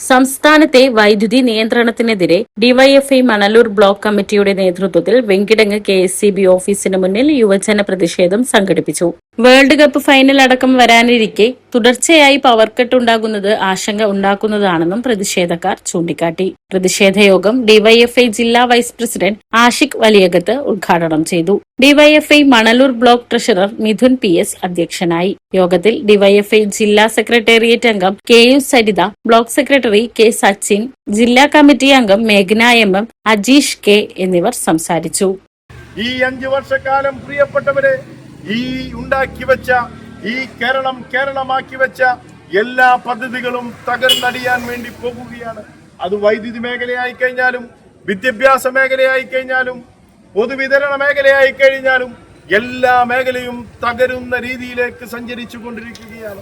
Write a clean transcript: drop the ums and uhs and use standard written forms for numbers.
സംസ്ഥാനത്തെ വൈദ്യുതി നിയന്ത്രണത്തിനെതിരെ DYFI Manalur block കമ്മിറ്റിയുടെ നേതൃത്വത്തിൽ വെങ്കിടങ്ങ് കെഎസ്ഇബി ഓഫീസിന് മുന്നിൽ യുവജന പ്രതിഷേധം സംഘടിപ്പിച്ചു. വേൾഡ് കപ്പ് ഫൈനൽ അടക്കം വരാനിരിക്കെ തുടർച്ചയായി പവർ കട്ട് ഉണ്ടാകുന്നത് ആശങ്ക ഉണ്ടാക്കുന്നതാണെന്നും പ്രതിഷേധക്കാർ ചൂണ്ടിക്കാട്ടി. പ്രതിഷേധയോഗം ഡിവൈഎഫ്ഐ ജില്ലാ വൈസ് പ്രസിഡന്റ് ആഷിഖ് വലിയകത്ത് ഉദ്ഘാടനം ചെയ്തു. DYFI Manalur block treasurer Mithun PS അധ്യക്ഷനായി. യോഗത്തിൽ ഡിവൈഎഫ്ഐ ജില്ലാ സെക്രട്ടേറിയറ്റ് അംഗം KU Saritha, block secretary K Sachin, ജില്ലാ കമ്മിറ്റി അംഗം മേഘ്ന MM, അജീഷ് K എന്നിവർ സംസാരിച്ചു. ഈ 5 വർഷക്കാലം പ്രിയപ്പെട്ടവരെ, ഈ ഉണ്ടാക്കി വെച്ച, ഈ കേരളമാക്കി വെച്ച എല്ലാ പദ്ധതികളും തകർന്നടിയാൻ വേണ്ടി പോകുകയാണ്. അത് വൈദ്യുതി മേഖലയായി കഴിഞ്ഞാലും, വിദ്യാഭ്യാസ മേഖലയായി കഴിഞ്ഞാലും, പൊതുവിതരണ മേഖലയായി കഴിഞ്ഞാലും എല്ലാ മേഖലയും തകരുന്ന രീതിയിലേക്ക് സഞ്ചരിച്ചു കൊണ്ടിരിക്കുകയാണ്.